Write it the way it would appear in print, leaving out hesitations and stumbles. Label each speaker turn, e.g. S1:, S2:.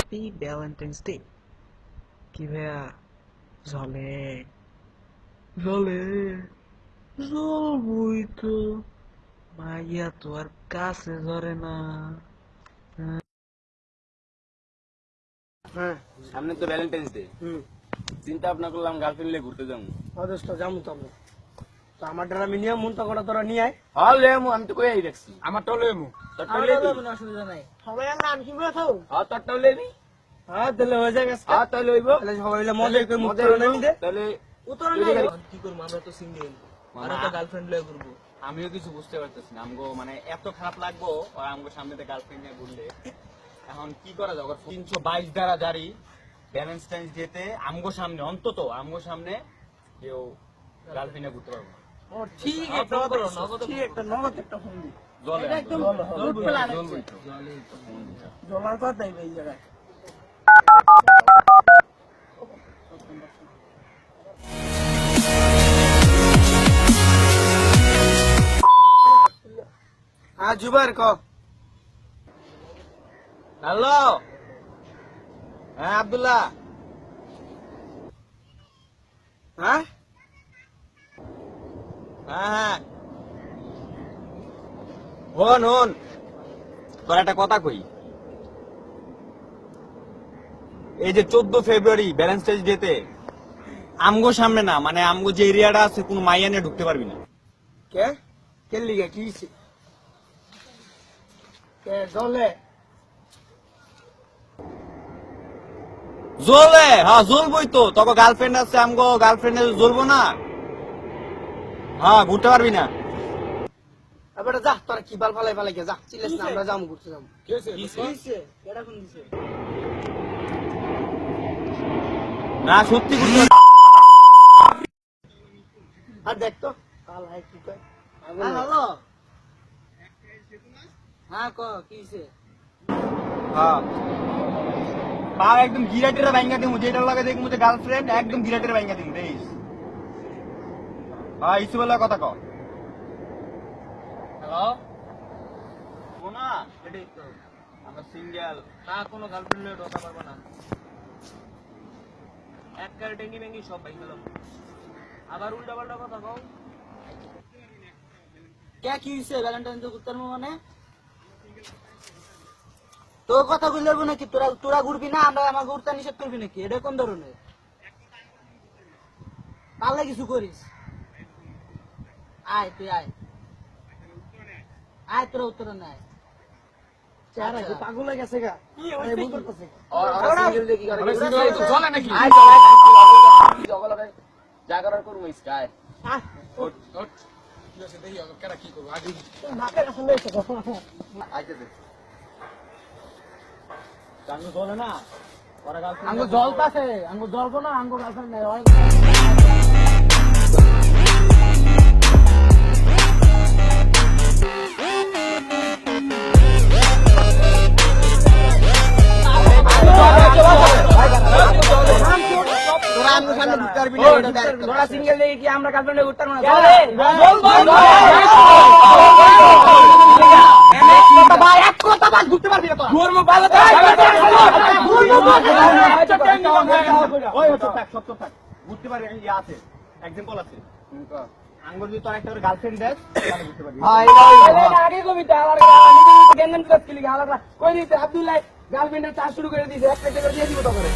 S1: Happy Valentine's day. কি ভাইয়া জলে জলে জলবই তো, মাইয়া তো আর কাছে ধরে না।
S2: হ্যাঁ,
S3: সামনে তো ভ্যালেন্টাইন্স ডে, চিন্তা ভাবনা করলাম গার্লফ্রেন্ড নিয়ে ঘুরতে যাবো।
S2: অদৃষ্ট যাবো তো আমরা। তো আমার দ্বারা আমি নিয়ে মন তো করা তোরা নিয়ে আয়।
S3: হ্যাঁ লেমু, আমি তো কই দেখছি
S2: আমারটাও লেমু।
S3: তোরটাও লেবি?
S2: অসুবিধা নাই। সবাই আমরা আমি কি করে খাবো?
S3: হ্যাঁ তোরটাও লেবি?
S2: হ্যাঁ তাহলে হয়ে যায় গেছে।
S3: হ্যাঁ তাহলে হইব।
S2: তাহলে সবাই মিলে মজা করে মুখ
S3: মজা
S2: করে
S3: হইব।
S2: নামি দে।
S3: তাহলে
S2: উত্তর
S3: তুই
S2: নাই।
S3: দেখি-
S1: কি করবো, আমরা তো সিঙ্গেল,
S3: মামা,
S1: আমরা তো গার্লফ্রেন্ড লয়ে ঘুরবো।
S3: আমিও কিছু বুঝতে পারতেছি না, আমগো মানে এত খারাপ লাগবো আর আমগো সামনে গার্লফ্রেন্ড নিয়ে ঘুরলে। এখন কি করা যাবে? 322 দ্বারা জারি ভ্যালেন্টাইন্স ডেতে আমগো সামনে, অন্তত আমগো সামনে কেউ গার্লফ্রেন্ড নিয়ে ঘুরতে পারবো না।
S2: ও ঠিক একটা ঠিক একটা নগদ একটা ফোন দি।
S3: জলে
S2: এটা একদম লুট পেলা লাগছে। জলার কথাই এই জায়গায়। হ্যাঁ জুবাইর ক।
S3: হ্যালো, হ্যাঁ আব্দুল্লাহ।
S2: হ্যাঁ
S3: হ্যাঁ হ্যাঁ, হন হন, তোর একটা কথা কই। এই যে 14 ফেব্রুয়ারি ভ্যালেন্টাইন্স ডেতে আমগো সামনে না, মানে আমগো যে এরিয়াটা আছে, কোনো মাইয়া নিয়ে ঢুকতে পারবি না।
S2: কে কে লিগে কি হইছে? কে জলে
S3: জ্বলে? হ্যাঁ জ্বলবই তো, তোকে গার্লফ্রেন্ড আছে, আমগো গার্লফ্রেন্ড জ্বলবো না? হ্যাঁ ঘুরতে পারবি না।
S2: এবার যা তোরা কি বাল ফালাই ফালাই যা চিল্লাস না, আমরা যাবো ঘুরতে যাবো।
S3: কি হইছে?
S2: কেডা কোন দিছে?
S3: না সত্যি ঘুরতে পারবি।
S2: আর দেখ তো কাল হাই কি কয়। হ্যালো হ্যাঁ ক কি হইছে?
S3: হ্যাঁ পা একদম গিরাটিরা ভাঙ্গা দিমু, যেটা লাগে দেখমু যে গার্লফ্রেন্ড, একদম গিরাটিরা ভাঙ্গা দিমু দেইস। হ্যাঁ ইসু বলা কথা কও।
S1: হ্যালো,
S3: শোনা,
S1: এটাই তো।
S3: আমরা সিঙ্গেল।
S1: না, কোনো গার্লফ্রেন্ড লয়ে ঢোকা পারবো না। এক কার টেঙ্গি মেঙ্গি সব ভাই গেল। আবার উল্টা পাল্টা কথা কও।
S2: কে কি হইছে? ভ্যালেন্টাইন ডে ঘুরতে মানে তোর কথা কইলবো নাকি? তোরা তোরা ঘুরবি না, আমরা আমার ঘুরতে নিষেধ করবি নাকি? এটা কোন ধরনের? পারলে কিছু করিস। আয় তুই আয় আয়, তোরা উত্তরে নাই। চেহারা কি পাগল হয়ে গেছে গা? আরে ভুল করতেছে।
S3: ওরা সিঙ্গেল দেখি করে।
S1: ওরা single তো চলে নাকি?
S3: আয় চল, জগল হবে যা করার করবো স্কাই।
S2: আয়
S3: ওঠ ওঠ,
S2: নাকের আসলে এসে গো।
S3: আইতেছে। টাঙ্গু চলে না, ওরা গার্লফ্রেন্ড
S2: আঙ্গু জলতাছে, আঙ্গু জলবো না, আঙ্গু গার্লফ্রেন্ড নাই। তোরা আমার সামনে ঘুরতে পারবি না, এটা ডাইরেক্ট। তোরা সিঙ্গেল দেখে কি আমরা গার্লফ্রেন্ডে ঘুরতে পারবো না? ভাই এক কথা বাদ ঘুরতে পারবি না তোরা। ঘুরবো ভালো তো।
S3: ঘুরতে পারবি, ইয়ে আছে, এক্সাম্পল আছে। আঙ্গুর যদি তোর একটা গার্লফ্রেন্ড দেয় তাহলে ঘুরতে পারবি।
S2: আগে কবিতা আমার গেন্দন প্লাস কি লিখা আলাদা কই দিতে আব্দুল্লাহ গার্লফ্রেন্ডের চাষ শুরু করে দিয়েছে, একটা করে দিয়ে দিব তো করে।